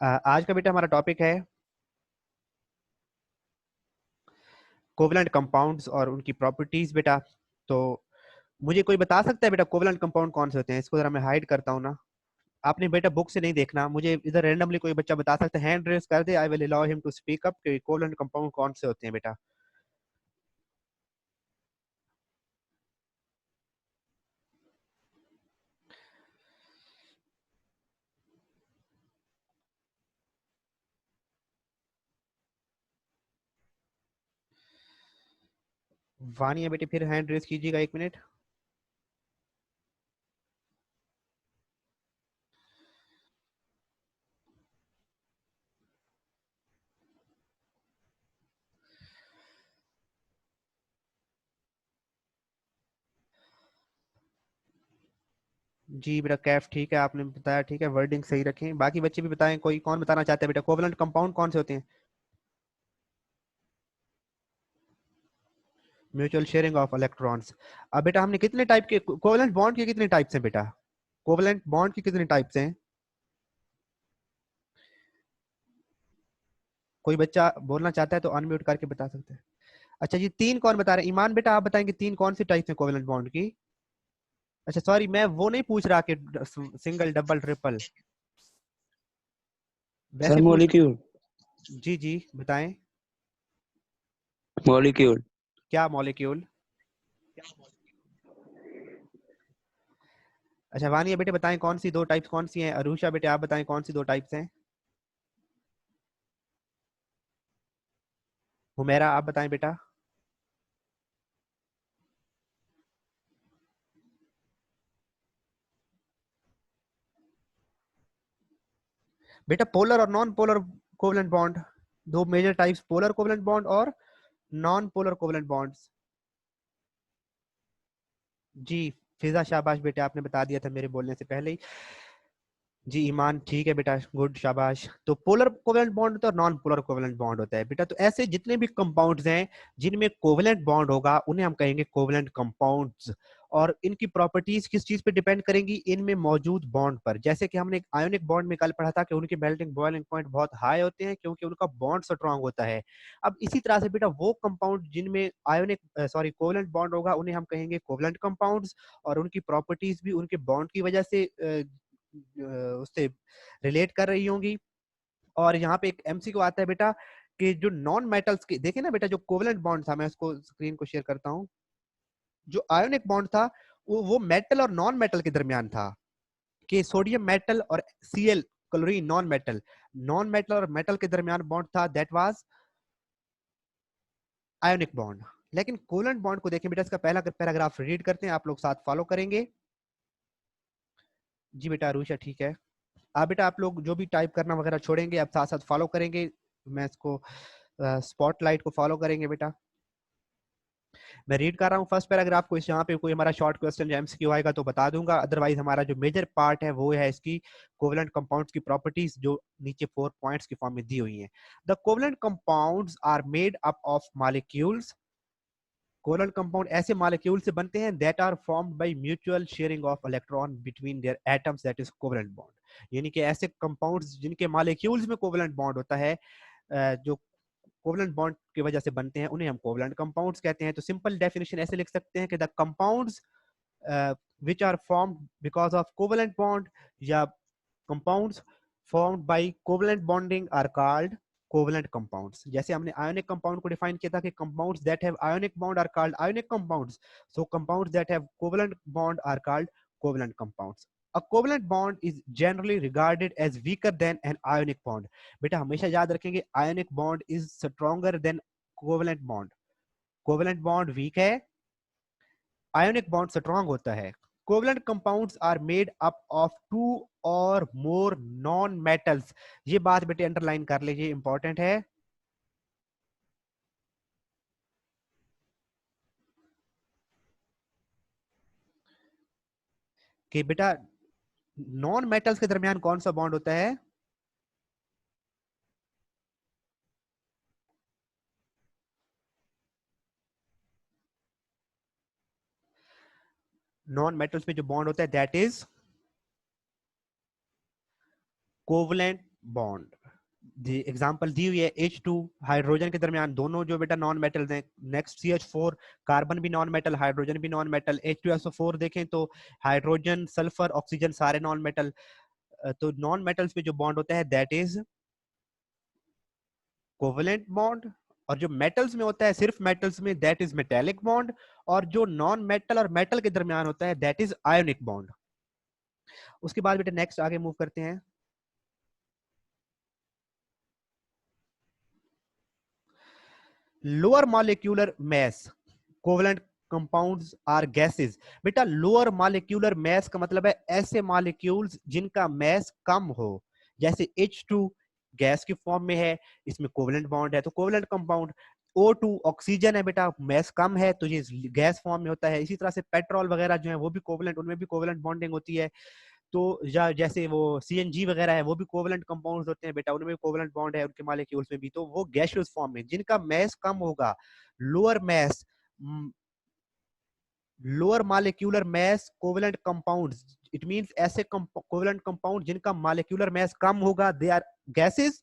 आज का बेटा हमारा टॉपिक है कोवलेंट कंपाउंड्स और उनकी प्रॉपर्टीज बेटा। तो मुझे कोई बता सकता है बेटा कोवलेंट कंपाउंड कौन से होते हैं? इसको जरा मैं हाइड करता हूँ ना। आपने बेटा बुक से नहीं देखना, मुझे इधर रैंडमली कोई बच्चा बता सकता है? हैंड रेस कर दे, I will allow him to speak up कि कोवलेंट कंपाउंड कौन से होते हैं बेटा। वानिया बेटे फिर हैंड रेस कीजिएगा, 1 मिनट। जी बेटा कैफ ठीक है, आपने बताया ठीक है, वर्डिंग सही रखें। बाकी बच्चे भी बताएं, कोई कौन बताना चाहते हैं बेटा कोवलेंट कंपाउंड कौन से होते हैं? Mutual sharing of electrons. अब बेटा हमने कितने टाइप के कोवलेंट बॉन्ड के कितने टाइप्स हैं बेटा? कोवलेंट बॉन्ड के कितने टाइप्स हैं? कोई बच्चा बोलना चाहता है तो अनम्यूट करके बता सकते हैं। अच्छा जी, 3 कौन बता रहे हैं? ईमान बेटा आप बताएंगे 3 कौन सी टाइप्स हैं कोवलेंट बॉन्ड की? अच्छा सॉरी, मैं वो नहीं पूछ रहा कि सिंगल डबल ट्रिपल, सर वैसे पूछ। मॉलिक्यूल। जी जी बताएं। मॉलिक्यूल। क्या मॉलिक्यूल? अच्छा वानिया बेटे बताएं कौन सी 2 टाइप्स कौन सी हैं? अरुषा बेटे आप बताएं कौन सी 2 टाइप्स हैं? हुमेरा आप बताएं बेटा। बेटा पोलर और non polar covalent bond, 2 major types, polar covalent bond और नॉन पोलर कोवलेंट बॉन्ड्स। जी फिजा शाबाश बेटे, आपने बता दिया था मेरे बोलने से पहले ही। जी ईमान ठीक है बेटा, गुड शाबाश। तो पोलर कोवेलेंट बॉन्ड होता है और नॉन पोलर कोवेलेंट बॉन्ड होता है बेटा। तो ऐसे जितने भी कंपाउंड्स हैं जिनमें कोवेलेंट बॉन्ड होगा उन्हें हम कहेंगे कोवेलेंट कंपाउंड्स। और इनकी प्रॉपर्टीज किस चीज पे डिपेंड करेंगी? इनमें मौजूद बॉन्ड पर। जैसे कि हमने आयोनिक बॉन्ड में कल पढ़ा था कि उनके मेल्टिंग बॉइलिंग पॉइंट बहुत हाई होते हैं क्योंकि उनका बॉन्ड स्ट्रांग होता है। अब इसी तरह से बेटा वो कंपाउंड जिनमें आयोनिक कोवेलेंट बॉन्ड होगा उन्हें हम कहेंगे कोवेलेंट कंपाउंड्स। और उनकी प्रॉपर्टीज भी उनके बॉन्ड की वजह से उससे रिलेट कर रही होंगी। और यहाँ पे एक एमसीक्यू आता है बेटा कि जो नॉन मेटल्स के देखे ना बेटा, जो कोवेलेंट बॉन्ड था, मैं उसको स्क्रीन को शेयर करता हूँ। जो आयोनिक बॉन्ड था वो मेटल और नॉन मेटल के दरमियान था, कि सोडियम मेटल और CL chlorine non metal, non metal और मेटल के दरमियान बॉन्ड था, दैट वाज आयोनिक बॉन्ड। लेकिन कोवेलेंट बॉन्ड को देखें बेटा, इसका पहला पैराग्राफ रीड करते हैं, आप लोग साथ फॉलो करेंगे। जी बेटा अरुषा ठीक है। आप बेटा आप लोग जो भी टाइप करना वगैरह छोड़ेंगे, आप साथ साथ फॉलो करेंगे। मैं इसको स्पॉटलाइट को फॉलो करेंगे बेटा। मैं रीड कर रहा हूँ फर्स्ट पैराग्राफ को। इस यहाँ पे कोई हमारा शॉर्ट क्वेश्चन या एमसीक्यू आएगा तो बता दूंगा, अदरवाइज हमारा जो मेजर पार्ट है वो है इसकी कोवेलेंट कंपाउंड्स की प्रॉपर्टीज, जो नीचे 4 पॉइंट्स की फॉर्म में दी हुई हैं। The covalent compounds are made up of molecules. Covalent compound ऐसे मॉलिक्यूल से बनते हैं that are formed by mutual sharing of electron between their atoms, that is covalent bond. यानी कि ऐसे कंपाउंड्स जिनके मॉलिक्यूल्स में कोवेलेंट बॉन्ड होता है, जो कोवेलेंट बॉन्ड की वजह से बनते हैं, उन्हें हम कोवेलेंट कंपाउंड्स कहते हैं। तो सिंपल डेफिनेशन ऐसे लिख सकते हैं कि the compounds which are formed because of covalent bond, या compounds formed by covalent bonding are called covalent compounds। जैसे हमने ionic compound को डिफाइन किया था कि compounds that have ionic bond are called ionic compounds, so compounds that have covalent bond are called covalent compounds। A covalent bond is generally regarded as weaker than an ionic bond। बेटा हमेशा याद रखेंगे ionic bond is stronger than covalent bond। covalent bond weak है, ionic bond strong होता है। Covalent compounds are made up of 2 और more non metals. ये बात बेटे अंडरलाइन कर लीजिए, इंपॉर्टेंट है। कि बेटा नॉन मेटल्स के दरमियान कौन सा बॉन्ड होता है? नॉन मेटल्स में जो बॉन्ड होता है that is covalent bond. The example दी हुई है H2 हाइड्रोजन के दरमियान, दोनों जो बेटा नॉन मेटल्स हैं। नेक्स्ट CH4 कार्बन भी नॉन मेटल, हाइड्रोजन भी नॉन मेटल। H2SO4 देखें तो हाइड्रोजन, सल्फर, ऑक्सीजन सारे नॉन मेटल। तो नॉन मेटल्स पे जो बॉन्ड होता है दैट इज कोवेलेंट बॉन्ड, और जो मेटल्स में होता है सिर्फ मेटल्स में दैट इज मेटेलिक बॉन्ड, और जो नॉन मेटल और मेटल के दरमियान होता है दैट इज आयोनिक बॉन्ड। उसके बाद बेटा नेक्स्ट आगे मूव करते हैं। Lower molecular mass covalent compounds are gases. बेटा लोअर मॉलिक्यूलर मैस का मतलब है ऐसे मॉलिक्यूल्स जिनका मैस कम हो, जैसे H2 गैस की फॉर्म में है, इसमें कोवेलेंट बॉन्ड है तो कोवेलेंट कंपाउंड। O2 ऑक्सीजन है बेटा, मैस कम है तो ये गैस फॉर्म में होता है। इसी तरह से पेट्रोल वगैरह जो है वो भी कोवेलेंट, उनमें भी कोवेलेंट बॉन्डिंग होती है। तो जैसे वो CNG वगैरह है वो भी कोवेलेंट कंपाउंड्स होते हैं बेटा, उनमें कोवेलेंट बॉन्ड है उनके मॉलिक्यूल्स में भी, तो वो गैसियस फॉर्म में जिनका मैस कम होगा। Lower mass, lower molecular mass covalent compounds, it means ऐसे कोवेलेंट कंपाउंड जिनका मॉलिक्यूलर मैस कम होगा दे आर गैसेस।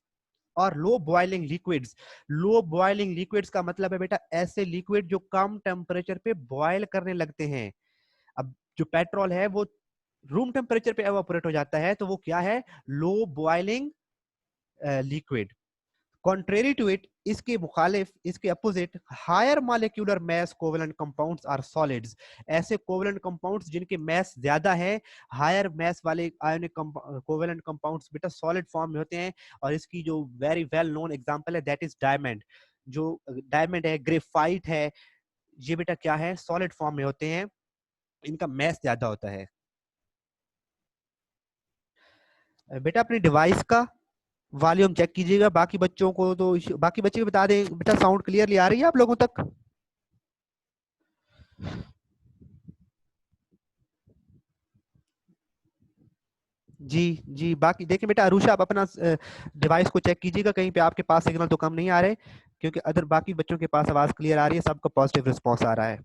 और low boiling liquids, low boiling liquids का मतलब है बेटा ऐसे लिक्विड जो कम टेम्परेचर पे बॉयल करने लगते हैं। अब जो पेट्रोल है वो रूम टेम्परेचर पे एवापोरेट हो जाता है तो वो क्या है, low boiling liquid. Contrary to it, इसके मुखालिफ, इसके opposite, higher molecular mass covalent compounds are solids. ऐसे कोवेलेंट कंपाउंड्स जिनके मैस ज्यादा है, हायर मैस वाले आयोनिक कोवेलेंट कंपाउंड्स बेटा सॉलिड फॉर्म में होते हैं। और इसकी जो वेरी वेल नोन एग्जांपल है दैट इज डायमंड। जो डायमंड है, ग्रेफाइट है, ये बेटा क्या है, सॉलिड फॉर्म में होते हैं, इनका मैस ज्यादा होता है। बेटा अपनी डिवाइस का वॉल्यूम चेक कीजिएगा, बाकी बच्चों को तो बाकी बच्चे बता दें बेटा साउंड क्लियरली आ रही है आप लोगों तक? जी जी, बाकी देखिए बेटा अरुषा आप अपना डिवाइस को चेक कीजिएगा, कहीं पे आपके पास सिग्नल तो कम नहीं आ रहे, क्योंकि अदर बाकी बच्चों के पास आवाज क्लियर आ रही है, सबका पॉजिटिव रिस्पॉन्स आ रहा है।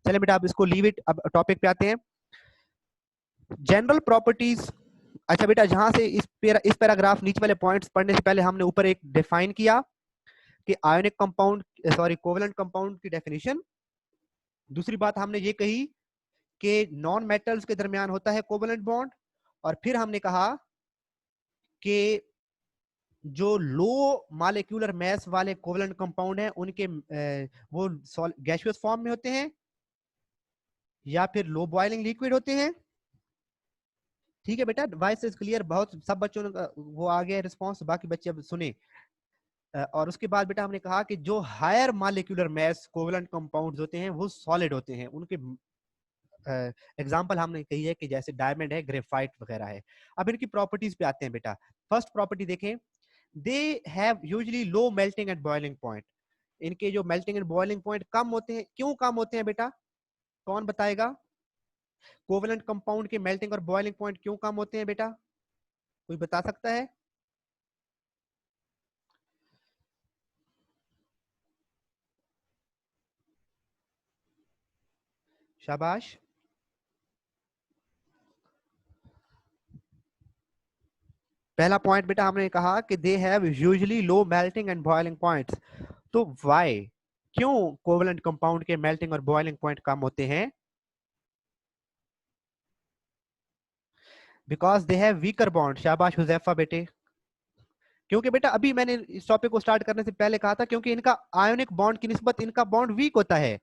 चलिए बेटा आप इसको लीव इट, अब टॉपिक पे आते हैं, जनरल प्रॉपर्टीज। अच्छा बेटा जहां से इस पैराग्राफ नीचे वाले पॉइंट्स पढ़ने से पहले हमने ऊपर एक डिफाइन किया कि ionic compound, sorry covalent compound की डेफिनेशन। दूसरी बात हमने ये कही कि नॉन मेटल्स के दरमियान होता है कोवेलेंट बॉन्ड। और फिर हमने कहा कि जो लो मॉलिक्यूलर मैस वाले कोवेलेंट कंपाउंड हैं उनके वो गैसियस फॉर्म में होते हैं या फिर लो बॉइलिंग लिक्विड होते हैं। ठीक है बेटा, वॉइस इज क्लियर, बहुत सब बच्चों ने वो आ गया रिस्पांस, बाकी बच्चे अब सुने। और उसके बाद बेटा हमने कहा कि जो higher molecular mass covalent compounds होते हैं वो सॉलिड होते हैं, उनके एग्जाम्पल हमने कही है कि जैसे डायमंड है, ग्रेफाइट वगैरह है। अब इनकी प्रॉपर्टीज पे आते हैं बेटा। फर्स्ट प्रॉपर्टी देखें, they have usually low melting and boiling point. इनके जो मेल्टिंग एंड बॉइलिंग पॉइंट कम होते हैं, क्यों कम होते हैं बेटा, कौन बताएगा? कोवेलेंट कंपाउंड के मेल्टिंग और बॉइलिंग पॉइंट क्यों कम होते हैं बेटा, कोई बता सकता है? शाबाश। पहला पॉइंट बेटा हमने कहा कि they have usually low melting and boiling points. तो व्हाई, क्यों कोवेलेंट कंपाउंड के मेल्टिंग और बॉइलिंग पॉइंट कम होते हैं? Because they have weaker bond. शाबाश हुजैफा बेटे। क्योंकि बेटा अभी मैंने इस टॉपिक को स्टार्ट करने से पहले कहा था क्योंकि इनका आयोनिक बॉन्ड की निस्बत इनका बॉन्ड वीक होता है।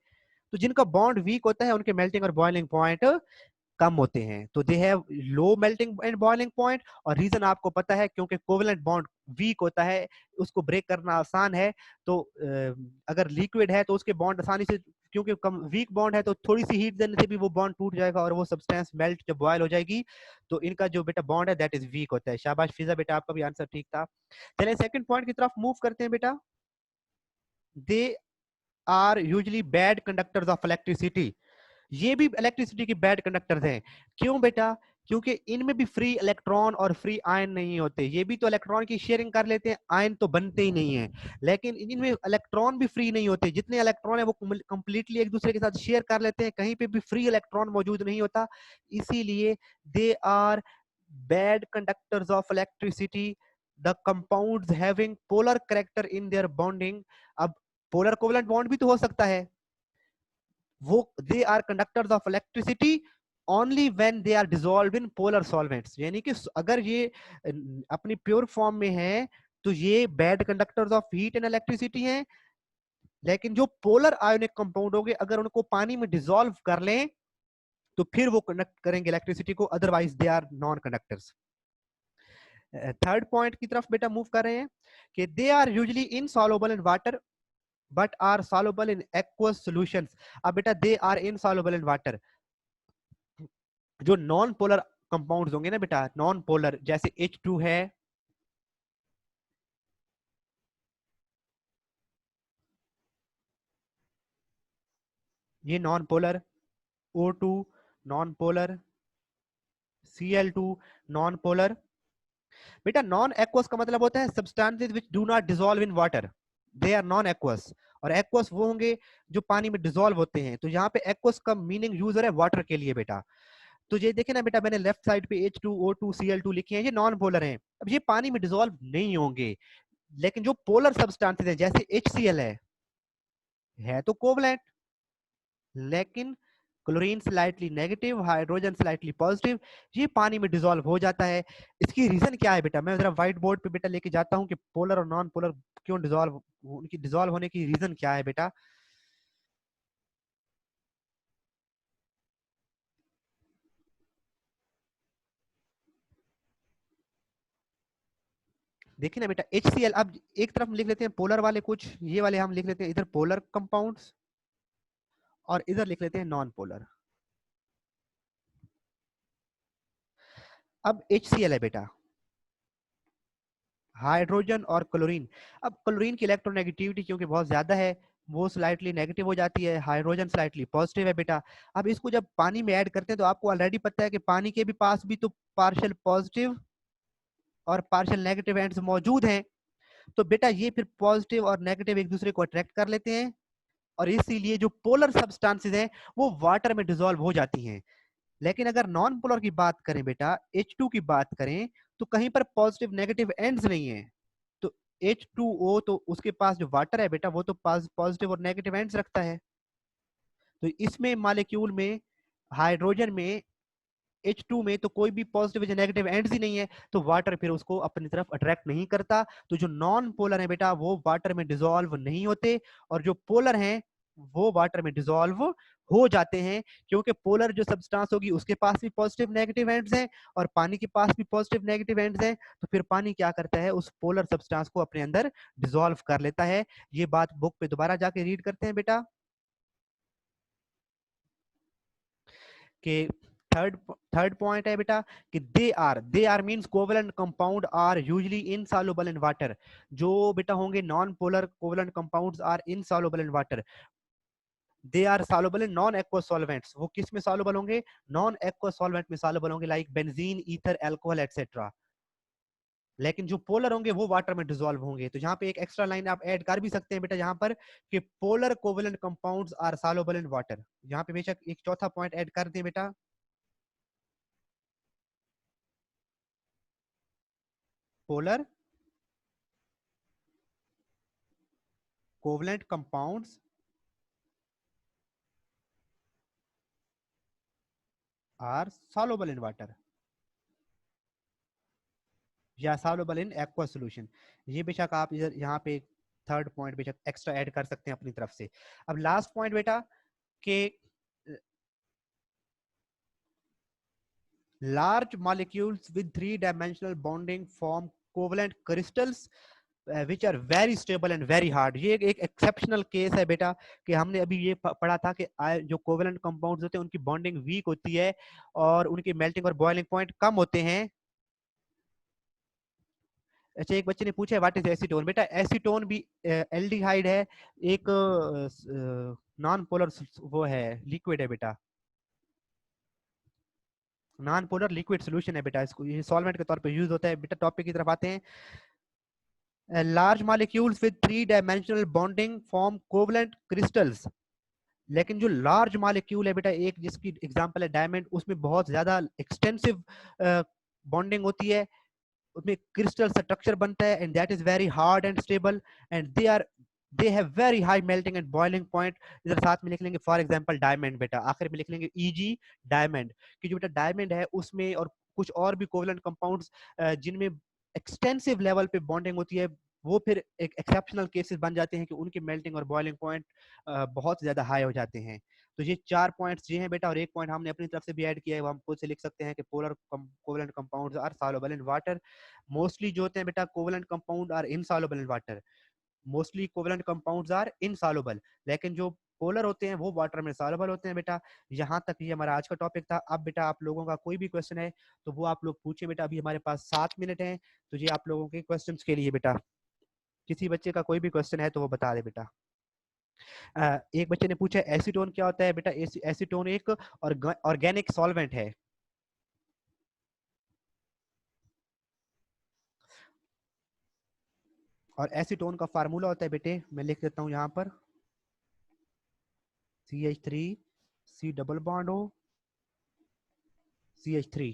तो जिनका बॉन्ड वीक होता है उनके मेल्टिंग और बॉइलिंग पॉइंट कम होते हैं। तो they have low melting and boiling point, और रीजन आपको पता है क्योंकि कोवेलेंट बॉन्ड वीक होता है, उसको ब्रेक करना आसान है। तो अगर लिक्विड है तो उसके बॉन्ड आसानी से, क्योंकि कम वीक बॉन्ड है तो थोड़ी सी हीट देने से भी वो बॉन्ड टूट जाएगा और वो सब्सटेंस मेल्ट जब बॉयल हो जाएगी तो इनका जो बेटा बॉन्ड है दैट इज वीक होता है। शाबाश फिजा बेटा, आपका भी आंसर ठीक था। चलिए सेकंड पॉइंट की तरफ मूव करते हैं बेटा। They are usually bad conductors of electricity. ये भी इलेक्ट्रिसिटी के बैड कंडक्टर्स हैं। क्यों बेटा? क्योंकि इनमें भी फ्री इलेक्ट्रॉन और फ्री आयन नहीं होते। ये भी तो इलेक्ट्रॉन की शेयरिंग कर लेते हैं, आयन तो बनते ही नहीं है, लेकिन इनमें इलेक्ट्रॉन भी फ्री नहीं होते। जितने इलेक्ट्रॉन है वो कंप्लीटली एक दूसरे के साथ शेयर कर लेते हैं, कहीं पे भी फ्री इलेक्ट्रॉन मौजूद नहीं होता। इसीलिए they are bad conductors of electricity, the compounds having polar character in their bonding. अब polar covalent bond भी तो हो सकता है, वो they are conductors of electricity only when they are dissolved in polar solvents. यानी कि अगर ये अपनी प्योर फॉर्म में है तो ये bad conductors of heat and electricity हैं, लेकिन जो पोलर आयोनिक कंपाउंड होंगे अगर उनको पानी में डिसॉल्व कर लें तो फिर वो कंडक्ट करेंगे इलेक्ट्रिसिटी को, otherwise they are non conductors. Third point की तरफ बेटा मूव कर रहे हैं कि they are usually insoluble in water but are soluble in aqueous solutions. अब बेटा they are insoluble in water, जो नॉन पोलर कंपाउंड्स होंगे ना बेटा, नॉन पोलर, जैसे H2 है, ये non polar, O2 non polar, Cl2 non polar. बेटा नॉन एक्वस का मतलब होता है substances which do not dissolve in water, they are non aqueous. और एक्वस वो होंगे जो पानी में डिसॉल्व होते हैं, तो यहाँ पे एक्वस का मीनिंग यूज हो रहा है वाटर के लिए बेटा। तो ये देखे ना बेटा, मैंने लेफ्ट साइड पे H2O2 Cl2 लिखे हैं, ये नॉन पोलर हैं। अब ये पानी में डिसॉल्व नहीं होंगे, लेकिन जो पोलर सब्सटेंसेस है जैसे HCl है तो कोवलेंट, लेकिन chlorine slightly negative, hydrogen slightly positive, ये पानी में डिसॉल्व हो जाता है। इसकी रीजन क्या है बेटा, मैं जरा व्हाइट बोर्ड पे बेटा लेके जाता हूँ कि पोलर और नॉन पोलर क्यों डिसॉल्व, उनकी डिसॉल्व होने की रीजन क्या है बेटा। देखिए ना बेटा HCl, अब एक तरफ लिख लेते हैं पोलर वाले कुछ, ये वाले हम लिख लेते हैं इधर पोलर कंपाउंड्स और इधर लिख लेते हैं नॉन पोलर। अब HCl है बेटा, हाइड्रोजन और क्लोरीन। अब क्लोरीन की इलेक्ट्रोनेगेटिविटी क्योंकि बहुत ज्यादा है, वो स्लाइटली नेगेटिव हो जाती है, हाइड्रोजन स्लाइटली पॉजिटिव है बेटा। अब इसको जब पानी में ऐड करते हैं तो आपको ऑलरेडी पता है कि पानी के भी पास भी तो पार्शियल पॉजिटिव और पार्शियल नेगेटिव एंड्स मौजूद हैं, तो बेटा ये फिर पॉजिटिव और नेगेटिव एक दूसरे को अट्रैक्ट कर लेते हैं, और इसीलिए जो पोलर सब्सटेंसेस हैं वो वाटर में डिसॉल्व हो जाती हैं। लेकिन अगर नॉन पोलर की बात करें बेटा, H2 की बात करें, तो कहीं पर पॉजिटिव नेगेटिव एंड्स नहीं है, तो H2O तो उसके पास जो वाटर है बेटा वो तो पॉजिटिव और नेगेटिव एंड्स रखता है। तो इसमें मॉलिक्यूल में हाइड्रोजन में H2 में तो कोई भी पॉजिटिव या नेगेटिव एंड्स ही नहीं है, तो वाटर फिर उसको अपनी तरफ अट्रैक्ट नहीं करता। तो जो नॉन पोलर है बेटा वो वाटर में डिसॉल्व नहीं होते, और जो पोलर हैं वो वाटर में डिसॉल्व हो जाते हैं, क्योंकि पोलर जो सब्सटेंस होगी उसके पास भी पॉजिटिव नेगेटिव एंड्स हैं और पानी के पास भी पॉजिटिव नेगेटिव एंड्स हैं, तो फिर पानी क्या करता है, उस पोलर सब्सटेंस को अपने अंदर डिसॉल्व कर लेता है। ये बात बुक पे दोबारा जाके रीड करते हैं बेटा कि थर्ड थर्ड पॉइंट है बेटा कि they are means covalent compound are usually insoluble in water. जो बेटा होंगे non polar covalent compounds are insoluble in water, they are soluble in non aqueous solvents. वो किस में सॉल्युबल होंगे, नॉन एक्वस सॉल्वेंट में सॉल्युबल होंगे, like benzene, ether, alcohol etcetera. लेकिन जो पोलर होंगे वो वाटर में डिसॉल्व होंगे। तो यहाँ पे एक एक्स्ट्रा लाइन आप ऐड कर भी सकते हैं बेटा यहाँ पर कि polar covalent compounds are soluble in water. यहाँ पे बेशक एक चौथा पॉइंट ऐड कर दें बेटा, polar covalent compounds are soluble in water या सॉल्युबल इन एक्वा सॉल्यूशन। ये बेशक आप इधर यहाँ पे थर्ड पॉइंट बेशक एक्स्ट्रा ऐड कर सकते हैं अपनी तरफ से। अब लास्ट पॉइंट बेटा कि large molecules with 3 dimensional bonding form covalent crystals which are very stable and very hard. ये एक एक्सेप्शनल केस है बेटा कि हमने अभी ये पढ़ा था कि जो कोवेलेंट कंपाउंड्स होते हैं उनकी बॉन्डिंग वीक होती है और उनकी मेल्टिंग और बॉइलिंग पॉइंट कम होते हैं। अच्छा एक बच्चे ने पूछा है व्हाट इज एसीटोन। बेटा एसीटोन भी एल्डिहाइड है, एक नॉन पोलर वो है, लिक्विड है बेटा, नॉन पोलर लिक्विड सॉल्यूशन है बेटा, इसको ये सॉल्वेंट के तौर पे यूज होता है। बेटा टॉपिक की तरफ आते हैं। Large molecules with 3 dimensional bonding form covalent crystals. लेकिन जो लार्ज मॉलिक्यूल है बेटा, एक जिसकी एग्जांपल है डायमंड, उसमें बहुत ज्यादा एक्सटेंसिव बॉन्डिंग होती है उसमें क्रिस्टल स्ट्रक्चर बनता है and that is very hard and stable and they have very high melting and boiling point. इधर साथ में लिख लेंगे फॉर एग्जांपल डायमंड बेटा, आखिर में लिख लेंगे ईजी डायमंड, कि जो बेटा डायमंड है उसमें और कुछ और भी कोवलेंट कंपाउंड्स जिनमें एक्सटेंसिव लेवल पे बॉन्डिंग होती है, वो फिर एक एक्सेप्शनल केसेस बन जाते हैं कि उनकी मेल्टिंग और बॉइलिंग पॉइंट बहुत ज्यादा हाई हो जाते हैं। तो ये 4 पॉइंट्स ये हैं बेटा, और एक पॉइंट हमने अपनी तरफ से भी ऐड किया है, वो हम खुद से लिख सकते हैं कि polar covalent compounds are soluble in water. Mostly जो होते हैं बेटा covalent compound are insoluble in water, mostly covalent compounds are insoluble, लेकिन जो पोलर होते हैं वो वाटर में सॉल्युबल होते हैं बेटा। यहाँ तक ये हमारा आज का टॉपिक था। अब बेटा आप लोगों का कोई भी क्वेश्चन है तो वो आप लोग पूछिए बेटा, अभी हमारे पास 7 मिनट हैं, तो ये आप लोगों के क्वेश्चंस के लिए बेटा, किसी बच्चे का कोई भी क्वेश्चन है तो वो बता दे बेटा। एक बच्चे ने पूछा एसीटोन क्या होता है बेटा, एसीटोन एक ऑर्गेनिक सॉल्वेंट है। और एसीटोन का फार्मूला होता है बेटे, मैं लिख देता हूं यहाँ पर, CH3 C double bond O CH3,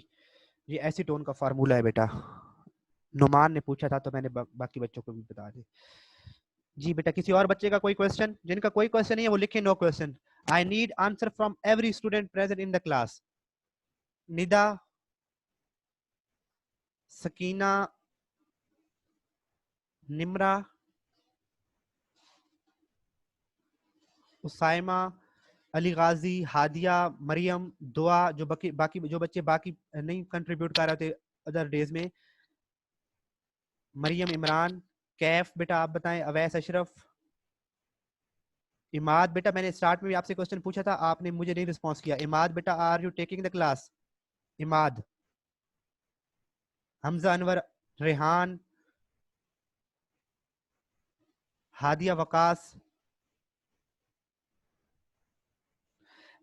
ये एसीटोन का फार्मूला है बेटा। नुमान ने पूछा था तो मैंने बाकी बच्चों को भी बता दी। जी बेटा, किसी और बच्चे का कोई क्वेश्चन? जिनका कोई क्वेश्चन नहीं है वो लिखे no question. I need answer from every student present in the class. Nida, Sakina, Nimra, Usaima, Ali Ghazi, Hadiya, Maryam, Dua, जो बाकी बाकी जो बच्चे बाकी नहीं कंट्रीब्यूट कर रहे थे अदर डेज में, मरियम, इमरान, कैफ बेटा आप बताएं, अवैस अशरफ, इमाद बेटा मैंने स्टार्ट में भी आपसे क्वेश्चन पूछा था, आपने मुझे नहीं रिस्पॉन्स किया। इमाद बेटा are you taking the class? Imad, Hamza Anwar, Rehan, Hadiya, Waqas.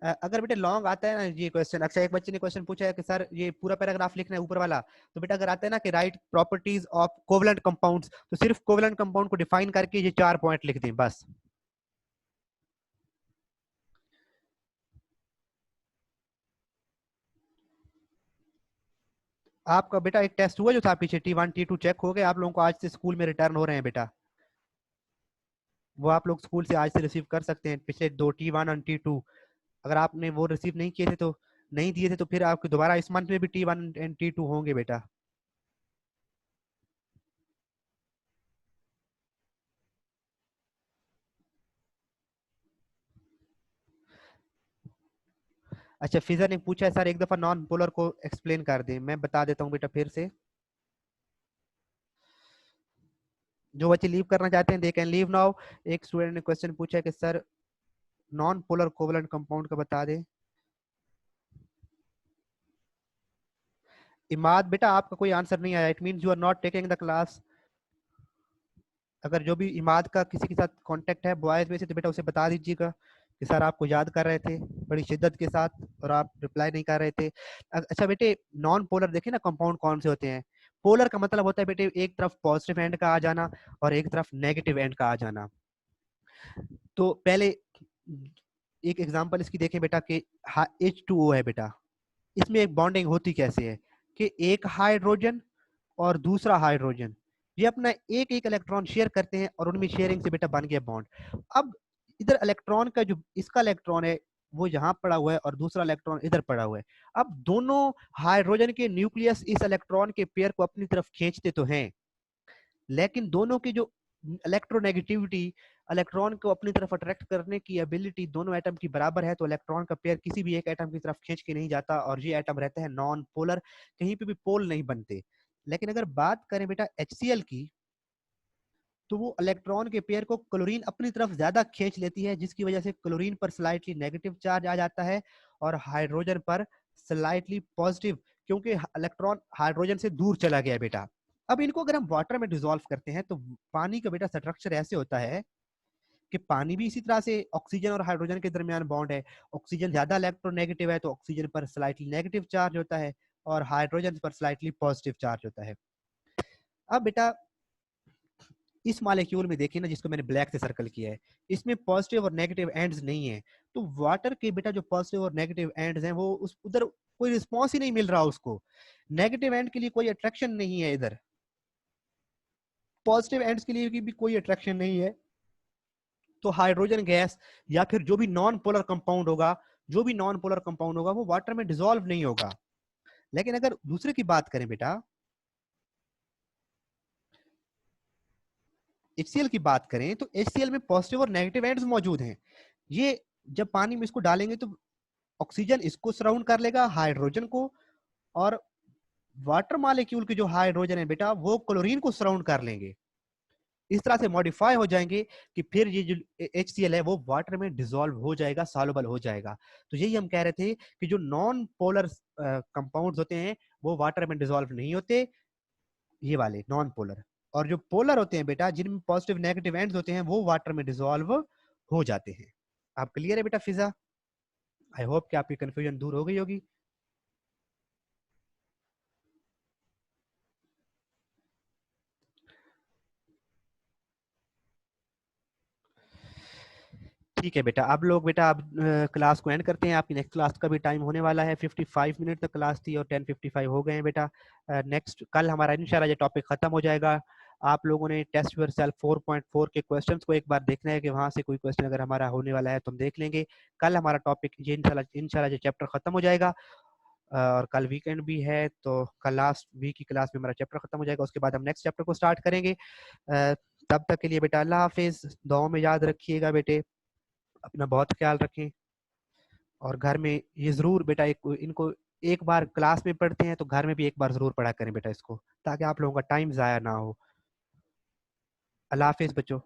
अगर बेटा लॉन्ग आता है ना ये क्वेश्चन, अच्छा एक बच्चे ने क्वेश्चन पूछा है कि सर ये पूरा पैराग्राफ लिखना है ऊपर वाला, तो बेटा अगर आता है ना कि right properties of covalent compounds, तो सिर्फ कोवलेंट कंपाउंड को डिफाइन करके ये 4 पॉइंट लिख दें बस। आपका बेटा एक टेस्ट हुआ जो था पीछे T1 T2 चेक हो गए? आप लोगों को आज से स्कूल में रिटर्न हो रहे हैं बेटा, वो आप लोग स्कूल से आज से रिसीव कर सकते हैं पिछले 2 T1 और T2। अगर आपने वो रिसीव नहीं किए थे तो नहीं दिए थे तो फिर आपके दोबारा इस मंथ में भी T1 एंड T2 होंगे बेटा। अच्छा फिजा ने पूछा है सर एक दफा नॉन पोलर को एक्सप्लेन कर दें, मैं बता देता हूँ बेटा फिर से। जो बच्चे लीव करना चाहते हैं दे कैन लीव नाउ। एक स्टूडेंट ने क्वेश्चन पूछा है कि sir non polar covalent compound का बता दें। इमाद बेटा आपका कोई आंसर नहीं आया, it means you are not taking the class. अगर जो भी इमाद का किसी के साथ कांटेक्ट है बॉयज में से तो बेटा उसे बता दीजिएगा कि सर आपको याद कर रहे थे बड़ी शिद्दत के साथ और आप रिप्लाई नहीं कर रहे थे। अच्छा बेटे नॉन पोलर देखिए ना कंपाउंड कौन से होते हैं। पोलर का मतलब होता है बेटे एक तरफ पॉजिटिव एंड का आ जाना और एक तरफ नेगेटिव एंड का आ जाना। तो पहले एक एग्जांपल इसकी देखें बेटा कि H2O है बेटा, इसमें एक बॉन्डिंग होती कैसे है कि एक हाइड्रोजन और दूसरा हाइड्रोजन ये अपना एक एक इलेक्ट्रॉन शेयर करते हैं और उनमें शेयरिंग से बेटा बन गया बॉन्ड। अब इधर इलेक्ट्रॉन का जो इसका इलेक्ट्रॉन है वो यहाँ पड़ा हुआ है और दूसरा इलेक्ट्रॉन इधर पड़ा हुआ है। अब दोनों हाइड्रोजन के न्यूक्लियस इस इलेक्ट्रॉन के पेयर को अपनी तरफ खींचते तो हैं, लेकिन दोनों की जो इलेक्ट्रोनेगेटिविटी, इलेक्ट्रॉन को अपनी तरफ अट्रैक्ट करने की एबिलिटी दोनों एटम की बराबर है, तो इलेक्ट्रॉन का पेयर किसी भी एक एटम की तरफ खींच के नहीं जाता और ये एटम रहता है नॉन पोलर, कहीं पे भी पोल नहीं बनते। लेकिन अगर बात करें बेटा HCl की, तो वो इलेक्ट्रॉन के पेयर को क्लोरीन अपनी तरफ ज्यादा खींच लेती है, जिसकी वजह से क्लोरीन पर स्लाइटली नेगेटिव चार्ज आ जाता है और हाइड्रोजन पर स्लाइटली पॉजिटिव, क्योंकि इलेक्ट्रॉन हाइड्रोजन से दूर चला गया बेटा। अब इनको अगर हम वाटर में डिसॉल्व करते हैं तो पानी का बेटा स्ट्रक्चर ऐसे होता है कि पानी भी इसी तरह से ऑक्सीजन और हाइड्रोजन के दरमियान बॉन्ड है। ऑक्सीजन ज्यादा इलेक्ट्रोनेगेटिव है तो ऑक्सीजन पर स्लाइटली नेगेटिव चार्ज होता है और हाइड्रोजन पर स्लाइटली पॉजिटिव चार्ज होता है। अब बेटा इस मॉलिक्यूल में देखिए ना जिसको मैंने ब्लैक से सर्कल किया है, इसमें पॉजिटिव और नेगेटिव एंड्स नहीं है। तो वाटर के बेटा जो पॉजिटिव और नेगेटिव एंड्स हैं वो उस उधर कोई रिस्पॉन्स ही नहीं मिल रहा उसको। नेगेटिव एंड के लिए कोई अट्रैक्शन नहीं है इधर, पॉजिटिव एंड्स के लिए भी कोई अट्रैक्शन नहीं है। तो हाइड्रोजन गैस या फिर जो भी नॉन पोलर कंपाउंड होगा, जो भी नॉन पोलर कंपाउंड होगा वो वाटर में डिसॉल्व नहीं होगा। लेकिन अगर दूसरे की बात करें बेटा, HCl की बात करें तो HCl में पॉजिटिव और नेगेटिव एंड्स मौजूद हैं। ये जब पानी में इसको डालेंगे तो ऑक्सीजन इसको सराउंड कर लेगा, हाइड्रोजन को, और वाटर मॉलिक्यूल के जो हाइड्रोजन है बेटा वो क्लोरीन को सराउंड कर लेंगे। इस तरह से मॉडिफाई हो जाएंगे कि फिर ये जो HCl है वो वाटर में डिसॉल्व हो जाएगा, सॉल्युबल हो जाएगा। तो यही हम कह रहे थे कि जो नॉन पोलर कंपाउंड्स होते हैं वो वाटर में डिसॉल्व नहीं होते, ये वाले नॉन पोलर। और जो पोलर होते हैं बेटा, जिनमें पॉजिटिव नेगेटिव एंड्स होते हैं, वो वाटर में डिसॉल्व हो जाते हैं। आप क्लियर है बेटा फिजा? आई होप कि आपकी कंफ्यूजन दूर हो गई होगी। ठीक है बेटा, अब लोग बेटा अब क्लास को एंड करते हैं। आपकी नेक्स्ट क्लास का भी टाइम होने वाला है, 55 मिनट तक क्लास थी और 10:55 हो गए हैं बेटा। नेक्स्ट कल हमारा इंशाल्लाह ये टॉपिक खत्म हो जाएगा। आप लोगों ने टेस्ट योरसेल्फ 4.4 के क्वेश्चंस को एक बार देखना है कि वहां से कोई क्वेश्चन अगर हमारा होने वाला है तो हम देख लेंगे। कल हमारा टॉपिक ये इंशाल्लाह ये चैप्टर खत्म हो जाएगा। और कल वीकेंड भी है तो कल लास्ट वीक की क्लास में हमारा चैप्टर खत्म हो जाएगा। उसके बाद हम नेक्स्ट चैप्टर को स्टार्ट करेंगे। तब तक के लिए बेटा अल्लाह हाफिज, दुआओं में याद रखिएगा बेटे, अपना बहुत ख्याल रखें। और घर में ये जरूर बेटा इनको एक बार क्लास में पढ़ते हैं तो घर में भी एक बार जरूर पढ़ा करें बेटा इसको, ताकि आप लोगों का टाइम ज़ाया ना हो। अल्लाह हाफिज बच्चों।